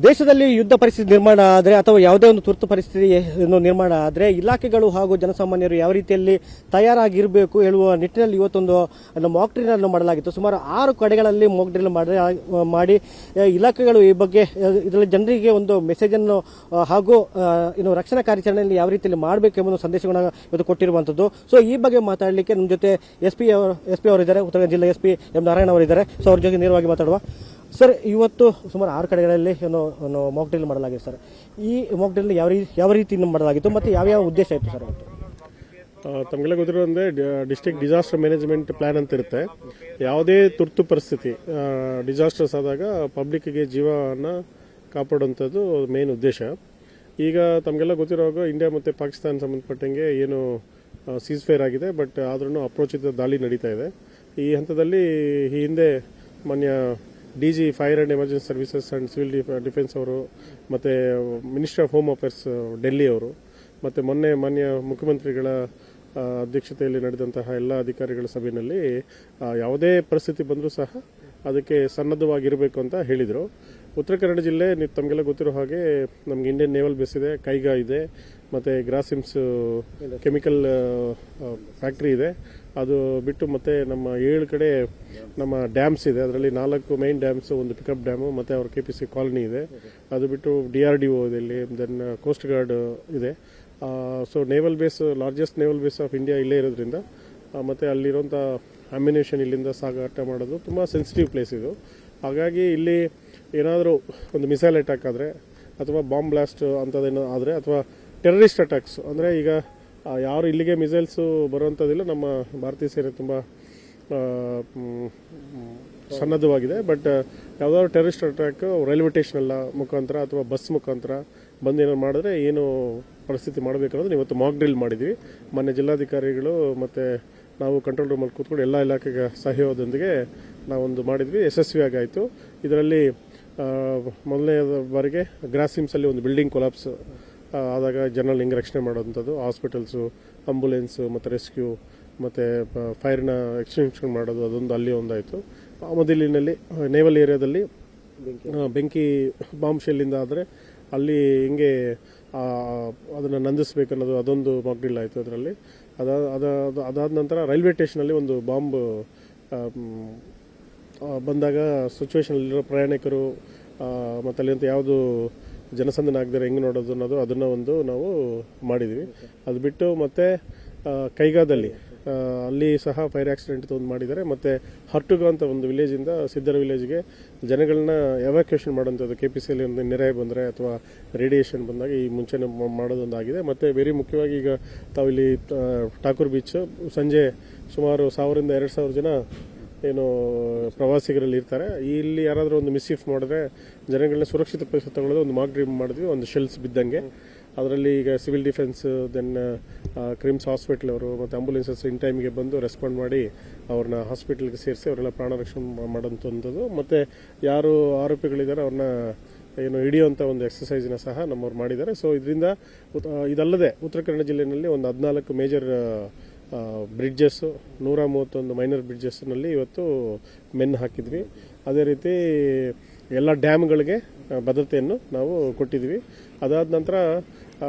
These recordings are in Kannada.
ದೇಶದಲ್ಲಿ ಯುದ್ಧ ಪರಿಸ್ಥಿತಿ ನಿರ್ಮಾಣ ಆದರೆ ಅಥವಾ ಯಾವುದೇ ಒಂದು ತುರ್ತು ಪರಿಸ್ಥಿತಿ ನಿರ್ಮಾಣ ಆದರೆ ಇಲಾಖೆಗಳು ಹಾಗೂ ಜನಸಾಮಾನ್ಯರು ಯಾವ ರೀತಿಯಲ್ಲಿ ತಯಾರಾಗಿರಬೇಕು ಹೇಳುವ ನಿಟ್ಟಿನಲ್ಲಿ ಇವತ್ತೊಂದು ಮಾಕ್ ಡ್ರಿಲ್ ಅನ್ನು ಮಾಡಲಾಗಿತ್ತು. ಸುಮಾರು 6 ಕಡೆಗಳಲ್ಲಿ ಮಾಕ್ ಡ್ರಿಲ್ ಮಾಡಿ ಇಲಾಖೆಗಳು ಈ ಬಗ್ಗೆ ಇದರಲ್ಲಿ ಜನರಿಗೆ ಒಂದು ಮೆಸೇಜ್ ಅನ್ನು ಹಾಗೂ ರಕ್ಷಣಾ ಕಾರ್ಯಾಚರಣೆಯಲ್ಲಿ ಯಾವ ರೀತಿಯಲ್ಲಿ ಮಾಡಬೇಕು ಎಂಬ ಸಂದೇಶಗಳನ್ನು ಇವತ್ತು ಕೊಟ್ಟಿರುವಂತದ್ದು. ಸೊ ಈ ಬಗ್ಗೆ ಮಾತಾಡಲಿಕ್ಕೆ ನಮ್ಮ ಜೊತೆ ಎಸ್ ಪಿ ಅವರಿದ್ದಾರೆ, ಉತ್ತರ ಕನ್ನಡ ಜಿಲ್ಲೆ SP ಎಂ ನಾರಾಯಣ ಅವರಿದ್ದಾರೆ. ಸೊ ಅವ್ರ ಜೊತೆ ನೇರವಾಗಿ ಮಾತಾಡುವ. ಸರ್, ಇವತ್ತು ಸುಮಾರು 6 ಕಡೆಗಳಲ್ಲಿ ಮಾಕ್ ಡ್ರಿಲ್ ಮಾಡಲಾಗಿದೆ ಸರ್. ಈ ಮಾಕ್ ಡ್ರಿಲ್ ಯಾವ ರೀತಿ ಮಾಡಲಾಗಿತ್ತು ಮತ್ತು ಯಾವ್ಯಾವ ಉದ್ದೇಶ ಇತ್ತು ಸರ್? ತಮಗೆಲ್ಲ ಗೊತ್ತಿರೋದಂದ್ರೆ ಡಿಸ್ಟ್ರಿಕ್ಟ್ ಡಿಸಾಸ್ಟರ್ ಮ್ಯಾನೇಜ್ಮೆಂಟ್ ಪ್ಲಾನ್ ಅಂತ ಇರುತ್ತೆ. ಯಾವುದೇ ತುರ್ತು ಪರಿಸ್ಥಿತಿ ಡಿಸಾಸ್ಟರ್ಸ್ ಆದಾಗ ಪಬ್ಲಿಕ್ಗೆ ಜೀವನ ಕಾಪಾಡುವಂಥದ್ದು ಮೇನ್ ಉದ್ದೇಶ. ಈಗ ತಮಗೆಲ್ಲ ಗೊತ್ತಿರೋವಾಗ ಇಂಡಿಯಾ ಮತ್ತು ಪಾಕಿಸ್ತಾನ ಸಂಬಂಧಪಟ್ಟಂಗೆ ಏನು ಸೀಸ್ ಫೈರ್ ಆಗಿದೆ, ಬಟ್ ಆದ್ರೂ ಅಪ್ರೋಚಿತ ದಾಳಿ ನಡೀತಾ ಇದೆ. ಈ ಹಂತದಲ್ಲಿ ಈ ಹಿಂದೆ ಮಾನ್ಯ DG fire and emergency services and civil defence ಅವರು ಮತ್ತು ministry of home affairs Delhi ಅವರು ಮತ್ತು ಮೊನ್ನೆ ಮಾನ್ಯ ಮುಖ್ಯಮಂತ್ರಿಗಳ ಅಧ್ಯಕ್ಷತೆಯಲ್ಲಿ ನಡೆದಂತಹ ಎಲ್ಲ ಅಧಿಕಾರಿಗಳ ಸಭೆಯಲ್ಲಿ ಯಾವುದೇ ಪರಿಸ್ಥಿತಿ ಬಂದರೂ ಸಹ ಅದಕ್ಕೆ ಸನ್ನದ್ಧವಾಗಿರಬೇಕು ಅಂತ ಹೇಳಿದರು. ಉತ್ತರ ಕನ್ನಡ ಜಿಲ್ಲೆ ತಮಗೆಲ್ಲ ಗೊತ್ತಿರೋ ಹಾಗೆ ನಮ್ಗೆ ಇಂಡಿಯನ್ ನೇವಲ್ ಬೇಸ್ ಇದೆ, ಕೈಗಾ ಇದೆ, ಮತ್ತು ಗ್ರಾಸಿಮ್ಸ್ ಕೆಮಿಕಲ್ ಫ್ಯಾಕ್ಟ್ರಿ ಇದೆ. ಅದು ಬಿಟ್ಟು ಮತ್ತೆ ನಮ್ಮ 7 ಕಡೆ ನಮ್ಮ ಡ್ಯಾಮ್ಸ್ ಇದೆ. ಅದರಲ್ಲಿ 4 ಮೈನ್ ಡ್ಯಾಮ್ಸ್, ಒಂದು ಪಿಕಪ್ ಡ್ಯಾಮು ಮತ್ತು ಅವ್ರ KPC ಕಾಲನಿ ಇದೆ. ಅದು ಬಿಟ್ಟು DRDO ಇದೆ ಇಲ್ಲಿ, ದೆನ್ ಕೋಸ್ಟ್ ಗಾರ್ಡ್ ಇದೆ. So naval base, largest naval base of India ಇಲ್ಲೇ ಇರೋದ್ರಿಂದ ಮತ್ತು ಅಲ್ಲಿರುವಂಥ ಅಮ್ಯುನೇಷನ್ ಇಲ್ಲಿಂದ ಸಾಗಾಟ ಮಾಡೋದು ತುಂಬ ಸೆನ್ಸಿಟಿವ್ ಪ್ಲೇಸ್ ಇದು. ಹಾಗಾಗಿ ಇಲ್ಲಿ ಏನಾದರೂ ಒಂದು ಮಿಸೈಲ್ ಅಟ್ಯಾಕ್ ಆದರೆ ಅಥವಾ ಬಾಂಬ್ ಬ್ಲಾಸ್ಟ್ ಅಂಥದ್ದೇನೋ ಆದರೆ ಅಥವಾ ಟೆರರಿಸ್ಟ್ ಅಟ್ಯಾಕ್ಸ್ ಅಂದರೆ ಈಗ ಯಾರು ಇಲ್ಲಿಗೆ ಮಿಸೈಲ್ಸು ಬರುವಂಥದ್ದಿಲ್ಲ. ನಮ್ಮ ಭಾರತೀಯ ಸೇನೆ ತುಂಬ ಸನ್ನದ್ಧವಾಗಿದೆ. ಬಟ್ ಯಾವುದಾದ್ರು ಟೆರರಿಸ್ಟ್ ಅಟ್ಯಾಕ್ ರೈಲ್ವೆ ಸ್ಟೇಷನ್ ಮುಖಾಂತರ ಅಥವಾ ಬಸ್ ಮುಖಾಂತರ ಬಂದು ಏನೋ ಮಾಡಿದ್ರೆ ಏನು ಪರಿಸ್ಥಿತಿ ಮಾಡಬೇಕನ್ನೋದು ಇವತ್ತು ಮಾಕ್ ಡ್ರಿಲ್ ಮಾಡಿದ್ವಿ. ಮೊನ್ನೆ ಜಿಲ್ಲಾಧಿಕಾರಿಗಳು ಮತ್ತು ನಾವು ಕಂಟ್ರೋಲ್ ರೂಮಲ್ಲಿ ಕೂತ್ಕೊಂಡು ಎಲ್ಲ ಇಲಾಖೆಗೆ ಸಹಯೋಗದೊಂದಿಗೆ ನಾವೊಂದು ಮಾಡಿದ್ವಿ, ಯಶಸ್ವಿಯಾಗಿ ಆಯಿತು. ಇದರಲ್ಲಿ ಮೊದಲನೇ ಬಾರಿಗೆ ಗ್ರಾಸಿಮ್ಸಲ್ಲಿ ಒಂದು ಬಿಲ್ಡಿಂಗ್ ಕೊಲಾಪ್ಸ್ ಆದಾಗ ಜನರಲ್ ಹಿಂಗೆ ರಕ್ಷಣೆ ಮಾಡೋವಂಥದ್ದು, ಹಾಸ್ಪಿಟಲ್ಸು, ಆಂಬುಲೆನ್ಸು ಮತ್ತು ರೆಸ್ಕ್ಯೂ ಮತ್ತು ಫೈರ್ನ ಎಕ್ಸ್ಟೆನ್ಷನ್ ಮಾಡೋದು, ಅದೊಂದು ಅಲ್ಲಿ ಒಂದಾಯಿತು. ಮೊದಲಿನಲ್ಲಿ ನೇವಲ್ ಏರಿಯಾದಲ್ಲಿ ಬೆಂಕಿ ಬಾಂಬ್ ಶೆಲ್ಲಿಂದ ಆದರೆ ಅಲ್ಲಿ ಹಿಂಗೆ ಅದನ್ನು ನಂದಿಸ್ಬೇಕನ್ನೋದು ಅದೊಂದು ಮಾಕ್ ಡ್ರಿಲ್ ಆಯಿತು. ಅದರಲ್ಲಿ ಅದಾದ ನಂತರ ರೈಲ್ವೆ ಸ್ಟೇಷನಲ್ಲಿ ಒಂದು ಬಾಂಬ್ ಬಂದಾಗ ಸಿಚುವೇಷನಲ್ಲಿರೋ ಪ್ರಯಾಣಿಕರು ಮತ್ತು ಅಲ್ಲಿಂದ ಯಾವುದು ಜನಸಂದಣಿ ಆಗದಿರೋ ಹೆಂಗೆ ನೋಡೋದು ಅನ್ನೋದು ಅದನ್ನು ಒಂದು ನಾವು ಮಾಡಿದ್ವಿ. ಅದು ಬಿಟ್ಟು ಮತ್ತು ಕೈಗಾದಲ್ಲಿ ಅಲ್ಲಿ ಸಹ ಫೈರ್ ಆಕ್ಸಿಡೆಂಟ್ ಒಂದು ಮಾಡಿದ್ದಾರೆ. ಮತ್ತು ಹರ್ಟುಗ ಅಂತ ಒಂದು ವಿಲೇಜಿಂದ ಸಿದ್ದರ ವಿಲೇಜ್ಗೆ ಜನಗಳನ್ನ ಎವಾಕ್ಯುಯೇಷನ್ ಮಾಡೋಂಥದ್ದು, KPCಯಲ್ಲಿ ಒಂದು ನೆರೆ ಬಂದರೆ ಅಥವಾ ರೇಡಿಯೇಷನ್ ಬಂದಾಗ ಈ ಮುಂಚೆನೇ ಮಾಡೋದೊಂದಾಗಿದೆ. ಮತ್ತು ವೆರಿ ಮುಖ್ಯವಾಗಿ ಈಗ ತಾವು ಇಲ್ಲಿ ಠಾಕೂರ್ ಬೀಚ್ ಸಂಜೆ ಸುಮಾರು 1000ರಿಂದ 2000 ಜನ ಏನು ಪ್ರವಾಸಿಗರಲ್ಲಿ ಇರ್ತಾರೆ. ಇಲ್ಲಿ ಯಾರಾದರೂ ಒಂದು ಮಿಸ್ಚೀಫ್ ಮಾಡಿದ್ರೆ ಜನಗಳನ್ನ ಸುರಕ್ಷಿತ ಪರಿಸ್ಥಿತಿ ತಗೊಳ್ಳೋದು ಒಂದು ಮಾಕ್ ಡ್ರಿಲ್ ಮಾಡಿದ್ವಿ, ಒಂದು ಶೆಲ್ಸ್ ಬಿದ್ದಂಗೆ. ಅದರಲ್ಲಿ ಈಗ civil defence, then KRIMS hospital ಅವರು ಮತ್ತು ಆಂಬುಲೆನ್ಸಸ್ ಇನ್ ಟೈಮ್ಗೆ ಬಂದು ರೆಸ್ಪಾಂಡ್ ಮಾಡಿ ಅವ್ರನ್ನ ಹಾಸ್ಪಿಟಲ್ಗೆ ಸೇರಿಸಿ ಅವರೆಲ್ಲ ಪ್ರಾಣ ರಕ್ಷಣೆ ಮಾಡೋಂಥದ್ದು. ಮತ್ತು ಯಾರು ಆರೋಪಿಗಳಿದ್ದಾರೆ ಅವ್ರನ್ನ ಏನು ಹಿಡಿಯುವಂಥ ಒಂದು ಎಕ್ಸಸೈಸ್ನ ಸಹ ನಮ್ಮವ್ರು ಮಾಡಿದ್ದಾರೆ. ಸೊ ಇದರಿಂದ ಇದಲ್ಲದೆ ಉತ್ತರ ಕನ್ನಡ ಜಿಲ್ಲೆಯಲ್ಲಿ ಒಂದು 14 ಮೇಜರ್ ಬ್ರಿಡ್ಜಸ್ಸು, 131 ಮೈನರ್ ಬ್ರಿಡ್ಜಸ್ನಲ್ಲಿ ಇವತ್ತು ಮೆನ್ ಹಾಕಿದ್ವಿ. ಅದೇ ರೀತಿ ಎಲ್ಲ ಡ್ಯಾಮ್ಗಳಿಗೆ ಭದ್ರತೆಯನ್ನು ನಾವು ಕೊಟ್ಟಿದ್ವಿ. ಅದಾದ ನಂತರ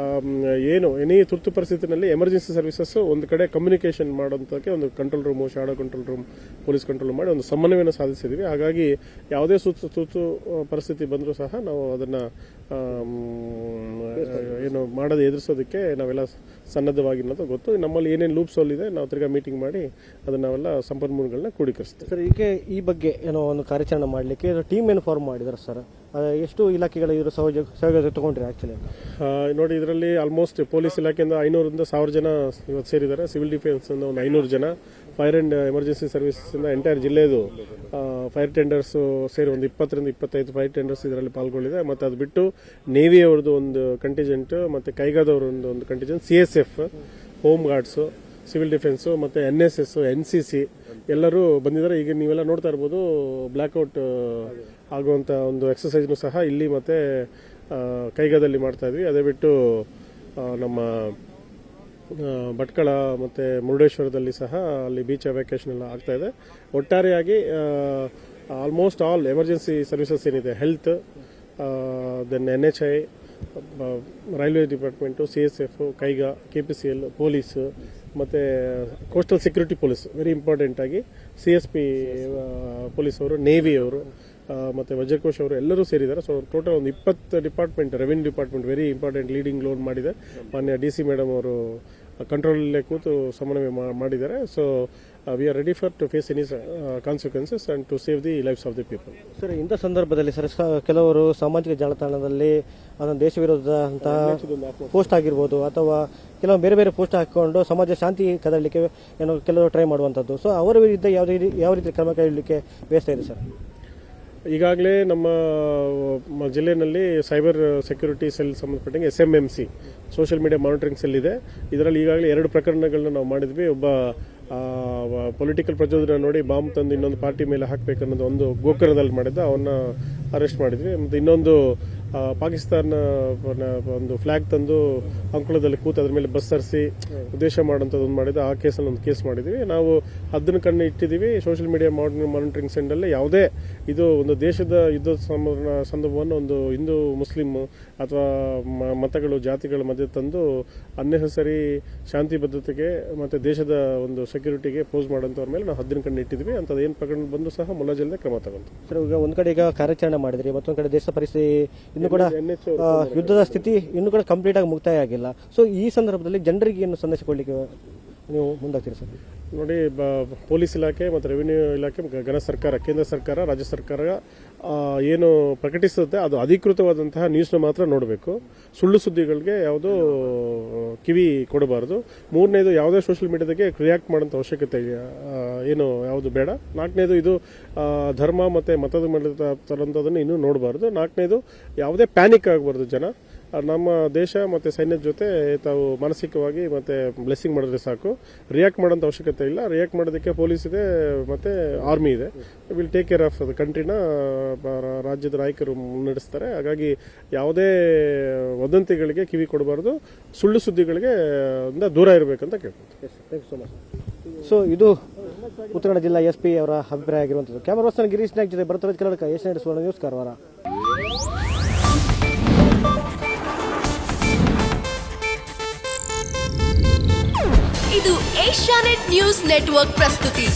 ಏನು ಎನಿ ತುರ್ತು ಪರಿಸ್ಥಿತಿನಲ್ಲಿ ಎಮರ್ಜೆನ್ಸಿ ಸರ್ವಿಸಸ್ ಒಂದು ಕಡೆ ಕಮ್ಯುನಿಕೇಷನ್ ಮಾಡೋಂಥಕ್ಕೆ ಒಂದು control room, shadow control room, police control room ಮಾಡಿ ಒಂದು ಸಮನ್ವಯವನ್ನು ಸಾಧಿಸಿದ್ವಿ. ಹಾಗಾಗಿ ಯಾವುದೇ ತುರ್ತು ಪರಿಸ್ಥಿತಿ ಬಂದರೂ ಸಹ ನಾವು ಅದನ್ನು ಏನು ಮಾಡೋದು ಎದುರಿಸೋದಕ್ಕೆ ನಾವೆಲ್ಲ ಸನ್ನದ್ಧವಾಗಿರೋದು ಗೊತ್ತು. ನಮ್ಮಲ್ಲಿ ಏನೇನು ಲೂಪ್ಸ್ ಇದೆ ನಾವು ತಿರ್ಗಾ ಮೀಟಿಂಗ್ ಮಾಡಿ ಅದನ್ನು ನಾವೆಲ್ಲ ಸಂಪನ್ಮೂಲಗಳನ್ನ ಕ್ರೋಢೀಕರಿಸ್ತೀವಿ. ಸರ್, ಈ ಬಗ್ಗೆ ಏನೋ ಒಂದು ಕಾರ್ಯಾಚರಣೆ ಮಾಡಲಿಕ್ಕೆ ಟೀಮ್ ಏನು ಫಾರ್ಮ್ ಮಾಡಿದ್ದಾರೆ ಸರ್? ಎಷ್ಟು ಇಲಾಖೆಗಳು ಇವರು ಸಹಯೋಗ ತಗೊಂಡ್ರಿ? ಆ್ಯಕ್ಚುಲಿ ನೋಡಿ, ಇದರಲ್ಲಿ ಆಲ್ಮೋಸ್ಟ್ ಪೊಲೀಸ್ ಇಲಾಖೆಯಿಂದ 500ರಿಂದ 1000 ಜನ ಇವತ್ತು ಸೇರಿದ್ದಾರೆ. ಸಿವಿಲ್ ಡಿಫೆನ್ಸಿಂದ ಒಂದು 500 ಜನ, ಫೈರ್ ಆ್ಯಂಡ್ ಎಮರ್ಜೆನ್ಸಿ ಸರ್ವಿಸಸ್ಸಿಂದ ಎಂಟೈರ್ ಜಿಲ್ಲೆದು ಫೈರ್ ಟೆಂಡರ್ಸು ಸೇರಿ ಒಂದು 20ರಿಂದ 25 ಫೈರ್ ಟೆಂಡರ್ಸ್ ಇದರಲ್ಲಿ ಪಾಲ್ಗೊಂಡಿದೆ. ಮತ್ತು ಅದು ಬಿಟ್ಟು ನೇವಿ ಅವ್ರದ್ದು ಒಂದು ಕಂಟಿಜೆಂಟ್, ಮತ್ತು ಕೈಗಾದವ್ರ ಒಂದು contingent, CSF, home guards, civil defence ಮತ್ತು NSS, NCC ಎಲ್ಲರೂ ಬಂದಿದ್ದಾರೆ. ಈಗ ನೀವೆಲ್ಲ ನೋಡ್ತಾ ಇರ್ಬೋದು, ಬ್ಲ್ಯಾಕ್ಔಟ್ ಆಗುವಂಥ ಒಂದು ಎಕ್ಸಸೈಸ್ನು ಸಹ ಇಲ್ಲಿ ಮತ್ತು ಕೈಗಾದಲ್ಲಿ ಮಾಡ್ತಾ ಇದ್ವಿ. ಅದೇ ಬಿಟ್ಟು ನಮ್ಮ ಭಟ್ಕಳ ಮತ್ತು ಮುರುಡೇಶ್ವರದಲ್ಲಿ ಸಹ ಅಲ್ಲಿ ಬೀಚ್ ಎವ್ಯಾಕ್ಯುಯೇಷನ್ ಎಲ್ಲ ಆಗ್ತಾ ಇದೆ. ಒಟ್ಟಾರೆಯಾಗಿ ಆಲ್ಮೋಸ್ಟ್ ಆಲ್ ಎಮರ್ಜೆನ್ಸಿ ಸರ್ವಿಸಸ್ ಏನಿದೆ, health, then NHI, railway department, CSF, Kaiga, KPCL, police ಮತ್ತು ಕೋಸ್ಟಲ್ ಸೆಕ್ಯೂರಿಟಿ ಪೊಲೀಸ್ ವೆರಿ ಇಂಪಾರ್ಟೆಂಟಾಗಿ CSP ಪೊಲೀಸವರು, ನೇವಿಯವರು ಮತ್ತು ವಜ್ರಕೋಶ್ ಅವರು ಎಲ್ಲರೂ ಸೇರಿದ್ದಾರೆ. ಸೊ ಟೋಟಲ್ ಒಂದು 20 department, revenue department very important leading load ಮಾಡಿದೆ. ಮಾನ್ಯ DC ಮೇಡಮ್ ಅವರು ಕಂಟ್ರೋಲಲ್ಲೇ ಕೂತು ಸಮನ್ವಯ ಮಾಡಿದ್ದಾರೆ. So we are ready for to face any consequences and to save the lives of the people. Sir, ಇಂಥ ಸಂದರ್ಭದಲ್ಲಿ ಸರ್ ಕೆಲವರು ಸಾಮಾಜಿಕ ಜಾಲತಾಣದಲ್ಲಿ ಅದನ್ನು ದೇಶ ವಿರೋಧ ಅಂತ ಪೋಸ್ಟ್ ಆಗಿರ್ಬೋದು ಅಥವಾ ಕೆಲವು ಬೇರೆ ಬೇರೆ ಪೋಸ್ಟ್ ಹಾಕಿಕೊಂಡು ಸಮಾಜ ಶಾಂತಿ ಕದಡಲಿಕ್ಕೆ ಏನೋ ಕೆಲವರು ಟ್ರೈ ಮಾಡುವಂಥದ್ದು. ಸೊ ಅವರ ವಿರುದ್ಧ ಯಾವ ರೀತಿ ಕ್ರಮ ಕೈಗೊಳ್ಳಲಿಕ್ಕೆ ವ್ಯವಸ್ಥೆ ಇದೆ ಸರ್? ಈಗಾಗಲೇ ನಮ್ಮ ಜಿಲ್ಲೆಯಲ್ಲಿ ಸೈಬರ್ ಸೆಕ್ಯೂರಿಟಿ ಸೆಲ್ ಸಂಬಂಧಪಟ್ಟಂಗೆ SMMC social media monitoring cell ಇದೆ. ಇದರಲ್ಲಿ ಈಗಾಗಲೇ 2 ಪ್ರಕರಣಗಳನ್ನ ನಾವು ಮಾಡಿದ್ವಿ. ಒಬ್ಬ ಪೊಲಿಟಿಕಲ್ ಪ್ರಚೋದನೆ ನೋಡಿ ಬಾಂಬ್ ತಂದು ಇನ್ನೊಂದು ಪಾರ್ಟಿ ಮೇಲೆ ಹಾಕಬೇಕನ್ನೋದು ಒಂದು ಗೋಕರ್ಣದಲ್ಲಿ ಮಾಡಿದ್ದ, ಅವನ್ನ ಅರೆಸ್ಟ್ ಮಾಡಿದ್ವಿ. ಮತ್ತು ಇನ್ನೊಂದು ಪಾಕಿಸ್ತಾನ ಒಂದು ಫ್ಲಾಗ್ ತಂದು ಅಂಕಳದಲ್ಲಿ ಕೂತು ಅದ್ರ ಮೇಲೆ ಬಸ್ ತರಿಸಿ ಉದ್ದೇಶ ಮಾಡೋಂಥದ್ದು ಒಂದು ಮಾಡಿದ್ದ. ಆ ಕೇಸಲ್ಲಿ ಒಂದು ಕೇಸ್ ಮಾಡಿದ್ವಿ. ನಾವು ಅದನ್ನು ಕಣ್ಣು ಇಟ್ಟಿದ್ದೀವಿ. ಸೋಷಿಯಲ್ ಮೀಡಿಯಾ ಮಾನಿಟರಿಂಗ್ ಸೆಂಟರಲ್ಲಿ ಯಾವುದೇ ಇದು ಒಂದು ದೇಶದ ಯುದ್ಧ ಸಂದರ್ಭವನ್ನು ಒಂದು ಹಿಂದೂ ಮುಸ್ಲಿಂ ಅಥವಾ ಮತಗಳು ಜಾತಿಗಳ ಮಧ್ಯೆ ತಂದು ಅನ್ನೆಸರಿ ಶಾಂತಿ ಭದ್ರತೆಗೆ ಮತ್ತು ದೇಶದ ಒಂದು ಸೆಕ್ಯೂರಿಟಿಗೆ ಪೋಸ್ ಮಾಡೋಂಥವ್ರ ಮೇಲೆ ನಾವು 10 ಕಣ್ಣು ಇಟ್ಟಿದ್ವಿ. ಅಂಥದ್ದು ಏನು ಪ್ರಕರಣ ಬಂದು ಸಹ ಮುಲಾಜಿಲ್ಲದೆ ಕ್ರಮ ತಗೊಂಡು ಸರ್, ಈಗ ಒಂದು ಕಡೆ ಈಗ ಕಾರ್ಯಾಚರಣೆ ಮಾಡಿದ್ರಿ, ಮತ್ತೊಂದು ಕಡೆ ದೇಶದ ಪರಿಸ್ಥಿತಿ ಇನ್ನು ಕೂಡ ಯುದ್ಧದ ಸ್ಥಿತಿ ಇನ್ನೂ ಕೂಡ ಕಂಪ್ಲೀಟ್ ಆಗಿ ಮುಕ್ತಾಯ ಆಗಿಲ್ಲ. ಸೊ ಈ ಸಂದರ್ಭದಲ್ಲಿ ಜನರಿಗೆ ಏನು ಸಂದೇಶ ಕೊಡಲಿಕ್ಕೆ ನೀವು ಮುಂದಾಗ್ತೀರಿ ಸರ್? ನೋಡಿ, ಪೊಲೀಸ್ ಇಲಾಖೆ ಮತ್ತು ರೆವಿನ್ಯೂ ಇಲಾಖೆ, ಘನ ಸರ್ಕಾರ, ಕೇಂದ್ರ ಸರ್ಕಾರ, ರಾಜ್ಯ ಸರ್ಕಾರ ಏನು ಪ್ರಕಟಿಸುತ್ತೆ ಅದು ಅಧಿಕೃತವಾದಂತಹ ನ್ಯೂಸ್ನ ಮಾತ್ರ ನೋಡಬೇಕು. ಸುಳ್ಳು ಸುದ್ದಿಗಳಿಗೆ ಯಾವುದೋ ಕಿವಿ ಕೊಡಬಾರ್ದು. 3ನೇದು, ಯಾವುದೇ ಸೋಷಿಯಲ್ ಮೀಡಿಯಾದಾಗೆ ರಿಯಾಕ್ಟ್ ಮಾಡೋಂಥ ಅವಶ್ಯಕತೆ ಏನು ಯಾವುದು ಬೇಡ. 4ನೇದು, ಇದು ಧರ್ಮ ಮತ್ತು ಮತದ ಮೇಲೆ ತರೋಂಥದ್ದನ್ನು ಇನ್ನೂ ನೋಡಬಾರ್ದು. 4ನೇದು, ಯಾವುದೇ ಪ್ಯಾನಿಕ್ ಆಗಬಾರ್ದು ಜನ. ನಮ್ಮ ದೇಶ ಮತ್ತು ಸೈನ್ಯದ ಜೊತೆ ತಾವು ಮಾನಸಿಕವಾಗಿ ಮತ್ತು ಬ್ಲೆಸ್ಸಿಂಗ್ ಮಾಡಿದ್ರೆ ಸಾಕು. ರಿಯಾಕ್ಟ್ ಮಾಡೋಂಥ ಅವಶ್ಯಕತೆ ಇಲ್ಲ. ರಿಯಾಕ್ಟ್ ಮಾಡೋದಕ್ಕೆ ಪೊಲೀಸ್ ಇದೆ ಮತ್ತು ಆರ್ಮಿ ಇದೆ. Will take care of the ಕಂಟ್ರಿನ ರಾಜ್ಯದ ನಾಯಕರು ಮುನ್ನಡೆಸ್ತಾರೆ. ಹಾಗಾಗಿ ಯಾವುದೇ ವದಂತಿಗಳಿಗೆ ಕಿವಿ ಕೊಡಬಾರ್ದು, ಸುಳ್ಳು ಸುದ್ದಿಗಳಿಗೆ ದೂರ ಇರಬೇಕಂತ ಕೇಳ್ತೀನಿ. Thank you so much. So ಇದು ಉತ್ತರ ಕನ್ನಡ ಜಿಲ್ಲಾ SP ಅವರ ಅಭಿಪ್ರಾಯ ಆಗಿರುವಂಥದ್ದು. ಕ್ಯಾಮರಾ ಪರ್ಸನ್ ಗಿರೀಶ್ ನಾಯ್ಕ್ ಜೊತೆ ಭರತರಾಜ್ ಕನ್ನಡಕ, ಏಷ್ಯಾನೆಟ್ ಸುವರ್ಣ ನ್ಯೂಸ್, ಕಾರವಾರ. ಇದು ಏಷ್ಯಾನೆಟ್ ನ್ಯೂಸ್ ನೆಟ್ವರ್ಕ್ ಪ್ರಸ್ತುತಿ.